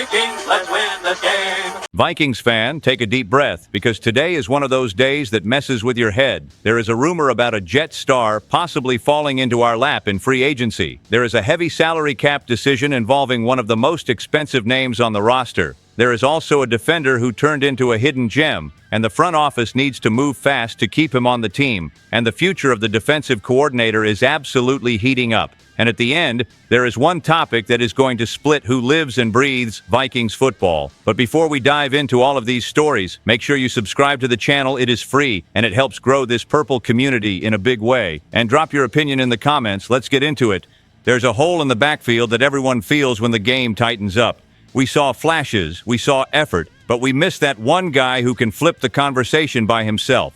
Vikings, let's win the game. Vikings fan, take a deep breath, because today is one of those days that messes with your head. There is a rumor about a Jet star possibly falling into our lap in free agency. There is a heavy salary cap decision involving one of the most expensive names on the roster. There is also a defender who turned into a hidden gem, and the front office needs to move fast to keep him on the team, and the future of the defensive coordinator is absolutely heating up. And at the end, there is one topic that is going to split who lives and breathes Vikings football. But before we dive into all of these stories, make sure you subscribe to the channel. It is free, and it helps grow this purple community in a big way. And drop your opinion in the comments. Let's get into it. There's a hole in the backfield that everyone feels when the game tightens up. We saw flashes, we saw effort, but we missed that one guy who can flip the conversation by himself.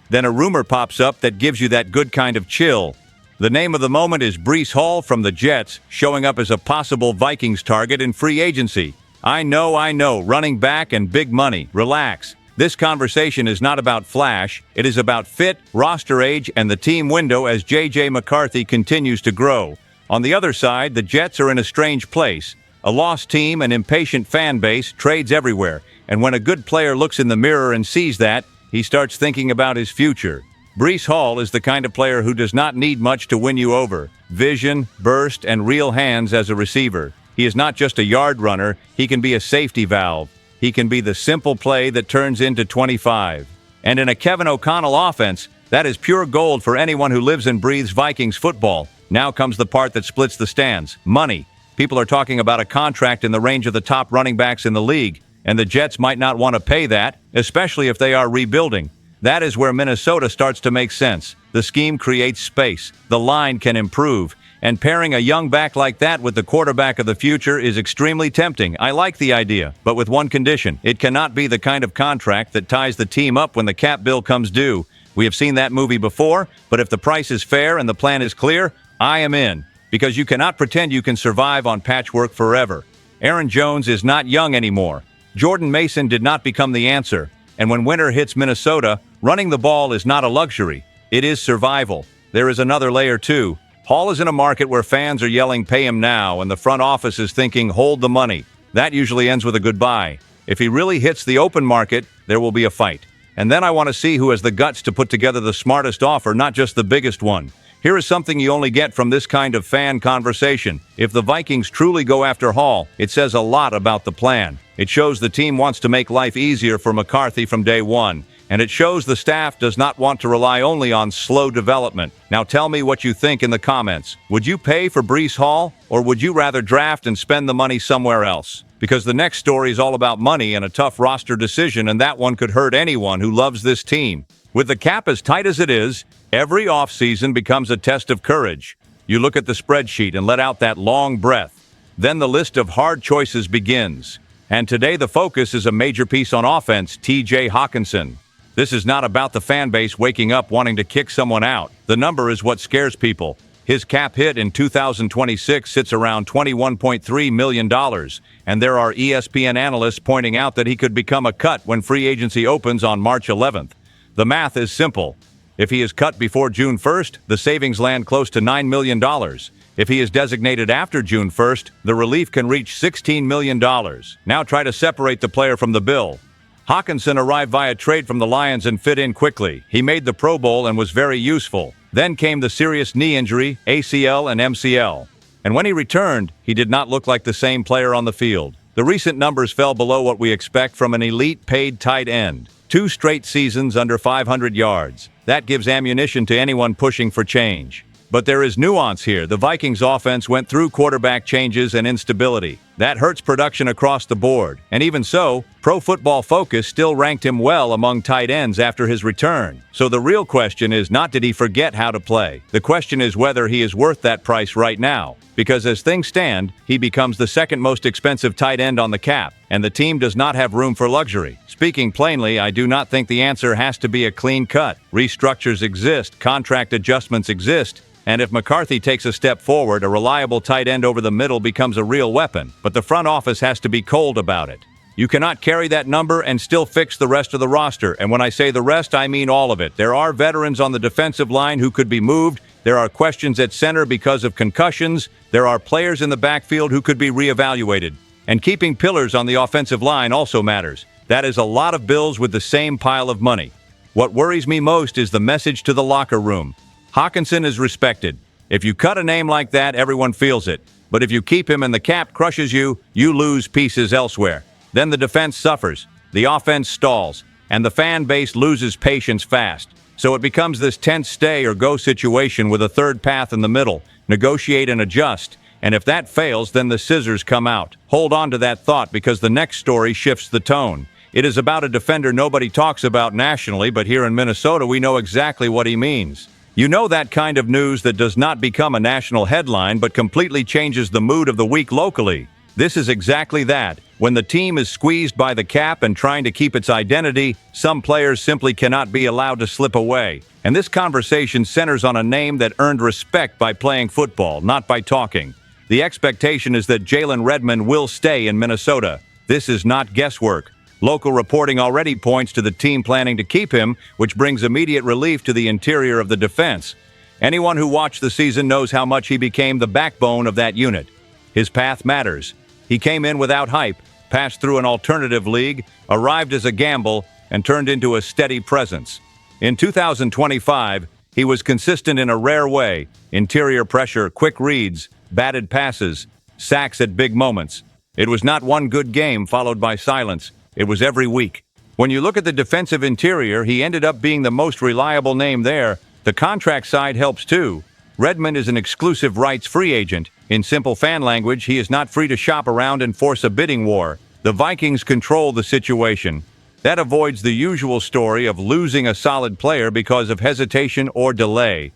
Then a rumor pops up that gives you that good kind of chill. The name of the moment is Breece Hall from the Jets, showing up as a possible Vikings target in free agency. I know, running back and big money. Relax. This conversation is not about flash. It is about fit, roster age, and the team window as J.J. McCarthy continues to grow. On the other side, the Jets are in a strange place. A lost team, an impatient fan base, trades everywhere. And when a good player looks in the mirror and sees that, he starts thinking about his future. Breece Hall is the kind of player who does not need much to win you over. Vision, burst, and real hands as a receiver. He is not just a yard runner, he can be a safety valve. He can be the simple play that turns into 25. And in a Kevin O'Connell offense, that is pure gold for anyone who lives and breathes Vikings football. Now comes the part that splits the stands. Money. People are talking about a contract in the range of the top running backs in the league, and the Jets might not want to pay that, especially if they are rebuilding. That is where Minnesota starts to make sense. The scheme creates space. The line can improve. And pairing a young back like that with the quarterback of the future is extremely tempting. I like the idea, but with one condition. It cannot be the kind of contract that ties the team up when the cap bill comes due. We have seen that movie before, but if the price is fair and the plan is clear, I am in. Because you cannot pretend you can survive on patchwork forever. Aaron Jones is not young anymore. Jordan Mason did not become the answer. And when winter hits Minnesota, running the ball is not a luxury. It is survival. There is another layer too. Hall is in a market where fans are yelling, "Pay him now," and the front office is thinking, "Hold the money." That usually ends with a goodbye. If he really hits the open market, there will be a fight. And then I want to see who has the guts to put together the smartest offer, not just the biggest one. Here is something you only get from this kind of fan conversation. If the Vikings truly go after Hall, it says a lot about the plan. It shows the team wants to make life easier for McCarthy from day one. And it shows the staff does not want to rely only on slow development. Now tell me what you think in the comments. Would you pay for Breece Hall, or would you rather draft and spend the money somewhere else? Because the next story is all about money and a tough roster decision, and that one could hurt anyone who loves this team. With the cap as tight as it is, every offseason becomes a test of courage. You look at the spreadsheet and let out that long breath. Then the list of hard choices begins. And today the focus is a major piece on offense, T.J. Hockenson. This is not about the fan base waking up wanting to kick someone out. The number is what scares people. His cap hit in 2026 sits around $21.3 million, and there are ESPN analysts pointing out that he could become a cut when free agency opens on March 11th. The math is simple. If he is cut before June 1st, the savings land close to $9 million. If he is designated after June 1st, the relief can reach $16 million. Now try to separate the player from the bill. Hockenson arrived via trade from the Lions and fit in quickly. He made the Pro Bowl and was very useful. Then came the serious knee injury, ACL and MCL. And when he returned, he did not look like the same player on the field. The recent numbers fell below what we expect from an elite paid tight end. 2 straight seasons under 500 yards. That gives ammunition to anyone pushing for change. But there is nuance here. The Vikings offense went through quarterback changes and instability. That hurts production across the board. And even so, Pro Football Focus still ranked him well among tight ends after his return. So the real question is not did he forget how to play. The question is whether he is worth that price right now. Because as things stand, he becomes the second most expensive tight end on the cap, and the team does not have room for luxury. Speaking plainly, I do not think the answer has to be a clean cut. Restructures exist, contract adjustments exist, and if McCarthy takes a step forward, a reliable tight end over the middle becomes a real weapon. But the front office has to be cold about it. You cannot carry that number and still fix the rest of the roster. And when I say the rest, I mean all of it. There are veterans on the defensive line who could be moved. There are questions at center because of concussions. There are players in the backfield who could be reevaluated. And keeping pillars on the offensive line also matters. That is a lot of bills with the same pile of money. What worries me most is the message to the locker room. Hawkinson is respected. If you cut a name like that, everyone feels it. But if you keep him and the cap crushes you, you lose pieces elsewhere. Then the defense suffers, the offense stalls, and the fan base loses patience fast. So it becomes this tense stay or go situation with a third path in the middle. Negotiate and adjust. And if that fails, then the scissors come out. Hold on to that thought because the next story shifts the tone. It is about a defender nobody talks about nationally, but here in Minnesota we know exactly what he means. You know that kind of news that does not become a national headline but completely changes the mood of the week locally. This is exactly that. When the team is squeezed by the cap and trying to keep its identity, some players simply cannot be allowed to slip away. And this conversation centers on a name that earned respect by playing football, not by talking. The expectation is that Jalen Redmond will stay in Minnesota. This is not guesswork. Local reporting already points to the team planning to keep him, which brings immediate relief to the interior of the defense. Anyone who watched the season knows how much he became the backbone of that unit. His path matters. He came in without hype, passed through an alternative league, arrived as a gamble, and turned into a steady presence. In 2025, he was consistent in a rare way. Interior pressure, quick reads, batted passes, sacks at big moments. It was not one good game followed by silence. It was every week. When you look at the defensive interior, he ended up being the most reliable name there. The contract side helps too. Redmond is an exclusive rights free agent. In simple fan language, he is not free to shop around and force a bidding war. The Vikings control the situation. That avoids the usual story of losing a solid player because of hesitation or delay.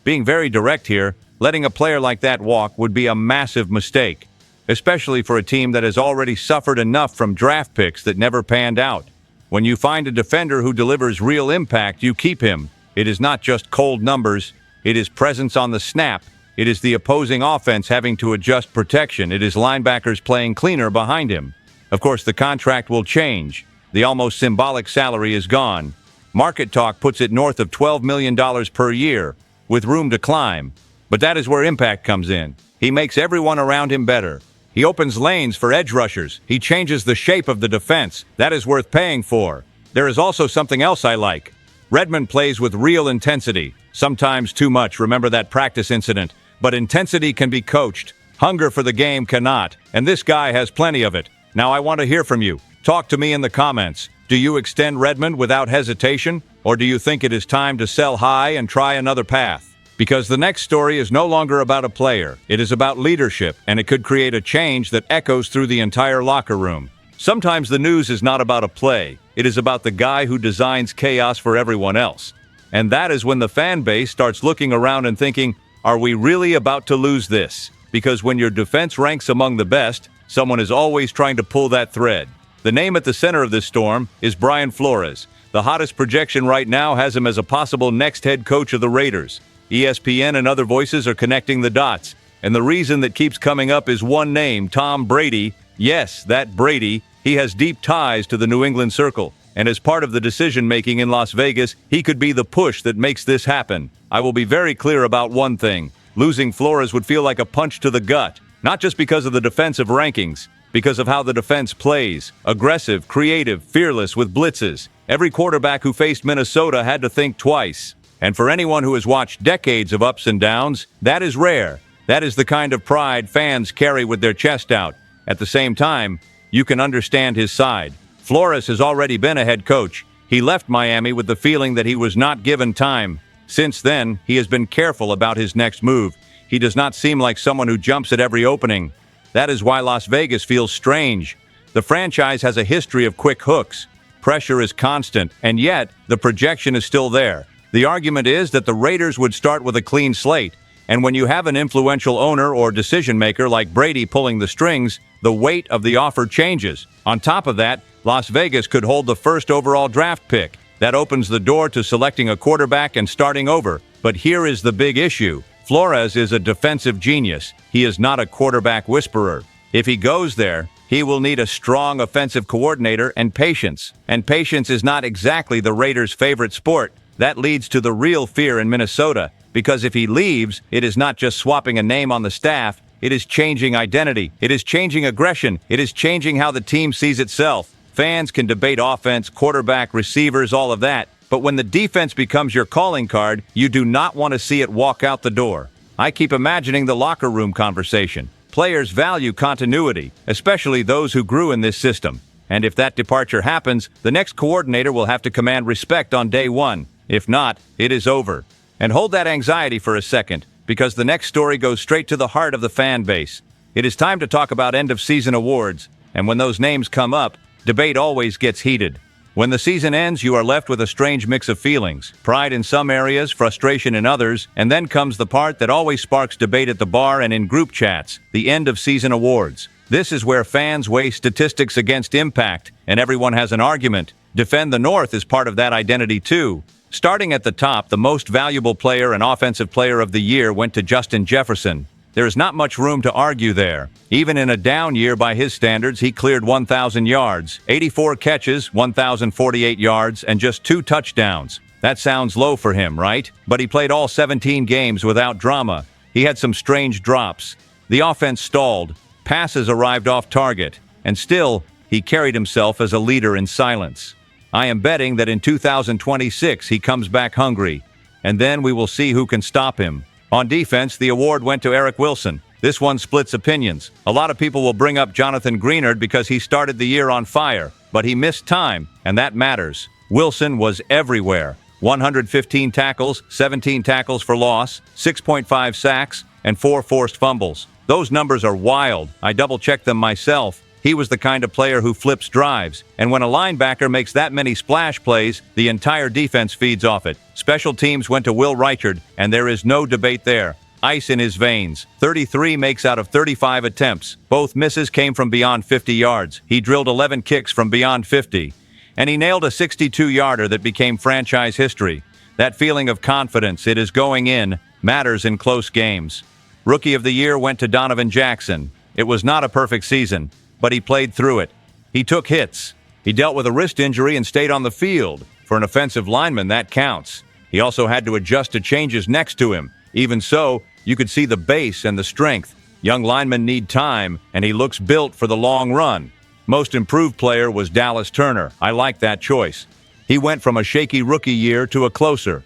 Being very direct here, letting a player like that walk would be a massive mistake, especially for a team that has already suffered enough from draft picks that never panned out. When you find a defender who delivers real impact, you keep him. It is not just cold numbers. It is presence on the snap. It is the opposing offense having to adjust protection. It is linebackers playing cleaner behind him. Of course, the contract will change. The almost symbolic salary is gone. Market talk puts it north of $12 million per year, with room to climb. But that is where impact comes in. He makes everyone around him better. He opens lanes for edge rushers. He changes the shape of the defense. That is worth paying for. There is also something else I like. Redmond plays with real intensity. Sometimes too much, remember that practice incident. But intensity can be coached. Hunger for the game cannot. And this guy has plenty of it. Now I want to hear from you. Talk to me in the comments. Do you extend Redmond without hesitation? Or do you think it is time to sell high and try another path? Because the next story is no longer about a player. It is about leadership, and it could create a change that echoes through the entire locker room. Sometimes the news is not about a play. It is about the guy who designs chaos for everyone else. And that is when the fan base starts looking around and thinking, are we really about to lose this? Because when your defense ranks among the best, someone is always trying to pull that thread. The name at the center of this storm is Brian Flores. The hottest projection right now has him as a possible next head coach of the Raiders. ESPN and other voices are connecting the dots. And the reason that keeps coming up is one name, Tom Brady. Yes, that Brady. He has deep ties to the New England Circle. And as part of the decision-making in Las Vegas, he could be the push that makes this happen. I will be very clear about one thing. Losing Flores would feel like a punch to the gut. Not just because of the defensive rankings, because of how the defense plays. Aggressive, creative, fearless with blitzes. Every quarterback who faced Minnesota had to think twice. And for anyone who has watched decades of ups and downs, that is rare. That is the kind of pride fans carry with their chest out. At the same time, you can understand his side. Flores has already been a head coach. He left Miami with the feeling that he was not given time. Since then, he has been careful about his next move. He does not seem like someone who jumps at every opening. That is why Las Vegas feels strange. The franchise has a history of quick hooks. Pressure is constant, and yet the projection is still there. The argument is that the Raiders would start with a clean slate, and when you have an influential owner or decision-maker like Brady pulling the strings, the weight of the offer changes. On top of that, Las Vegas could hold the first overall draft pick. That opens the door to selecting a quarterback and starting over. But here is the big issue. Flores is a defensive genius. He is not a quarterback whisperer. If he goes there, he will need a strong offensive coordinator and patience. And patience is not exactly the Raiders' favorite sport. That leads to the real fear in Minnesota, because if he leaves, it is not just swapping a name on the staff, It is changing identity. It is changing aggression. It is changing how the team sees itself. Fans can debate offense, quarterback, receivers, all of that. But when the defense becomes your calling card, you do not want to see it walk out the door. I keep imagining the locker room conversation. Players value continuity, especially those who grew in this system. And if that departure happens, the next coordinator will have to command respect on day one. If not, it is over. And hold that anxiety for a second, because the next story goes straight to the heart of the fan base. It is time to talk about end-of-season awards. And when those names come up, debate always gets heated. When the season ends, you are left with a strange mix of feelings. Pride in some areas, frustration in others, and then comes the part that always sparks debate at the bar and in group chats, the end-of-season awards. This is where fans weigh statistics against impact, and everyone has an argument. Defend the North is part of that identity too. Starting at the top, the most valuable player and offensive player of the year went to Justin Jefferson. There is not much room to argue there. Even in a down year by his standards, he cleared 1,000 yards, 84 catches, 1,048 yards, and just 2 touchdowns. That sounds low for him, right? But he played all 17 games without drama. He had some strange drops. The offense stalled. Passes arrived off target. And still, he carried himself as a leader in silence. I am betting that in 2026 he comes back hungry. And then we will see who can stop him. On defense, the award went to Eric Wilson. This one splits opinions. A lot of people will bring up Jonathan Greenard because he started the year on fire, but he missed time, and that matters. Wilson was everywhere. 115 tackles, 17 tackles for loss, 6.5 sacks, and 4 forced fumbles. Those numbers are wild. I double-checked them myself. He was the kind of player who flips drives, and when a linebacker makes that many splash plays, the entire defense feeds off it. Special teams went to Will Reichard, and there is no debate there. Ice in his veins. 33 makes out of 35 attempts. Both misses came from beyond 50 yards. He drilled 11 kicks from beyond 50. And he nailed a 62-yarder that became franchise history. That feeling of confidence, it is going in, matters in close games. Rookie of the Year went to Donovan Jackson. It was not a perfect season, but he played through it. He took hits. He dealt with a wrist injury and stayed on the field. For an offensive lineman, that counts. He also had to adjust to changes next to him. Even so, you could see the base and the strength. Young linemen need time, and he looks built for the long run. Most improved player was Dallas Turner. I like that choice. He went from a shaky rookie year to a closer.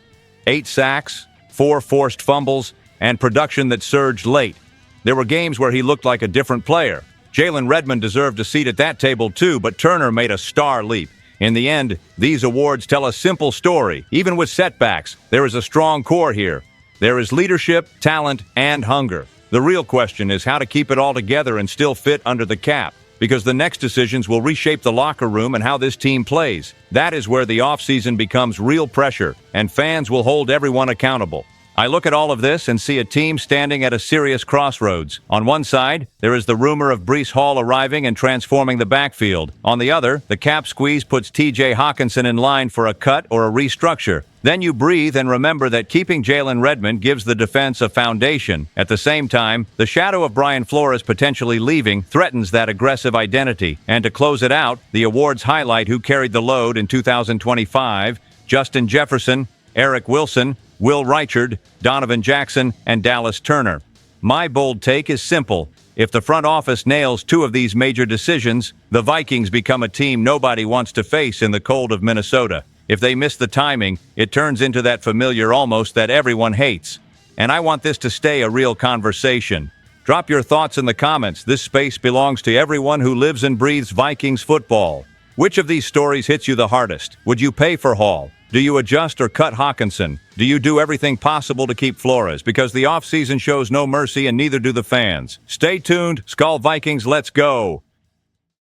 8 sacks, 4 forced fumbles, and production that surged late. There were games where he looked like a different player. Jalen Redmond deserved a seat at that table too, but Turner made a star leap. In the end, these awards tell a simple story. Even with setbacks, there is a strong core here. There is leadership, talent, and hunger. The real question is how to keep it all together and still fit under the cap, because the next decisions will reshape the locker room and how this team plays. That is where the offseason becomes real pressure, and fans will hold everyone accountable. I look at all of this and see a team standing at a serious crossroads. On one side, there is the rumor of Breece Hall arriving and transforming the backfield. On the other, the cap squeeze puts T.J. Hockenson in line for a cut or a restructure. Then you breathe and remember that keeping Jalen Redmond gives the defense a foundation. At the same time, the shadow of Brian Flores potentially leaving threatens that aggressive identity. And to close it out, the awards highlight who carried the load in 2025: Justin Jefferson, Eric Wilson, Will Reichard, Donovan Jackson, and Dallas Turner. My bold take is simple. If the front office nails 2 of these major decisions, the Vikings become a team nobody wants to face in the cold of Minnesota. If they miss the timing, it turns into that familiar almost that everyone hates. And I want this to stay a real conversation. Drop your thoughts in the comments. This space belongs to everyone who lives and breathes Vikings football. Which of these stories hits you the hardest? Would you pay for Hall? Do you adjust or cut Hockenson? Do you do everything possible to keep Flores? Because the offseason shows no mercy and neither do the fans. Stay tuned. SKOL Vikings, let's go!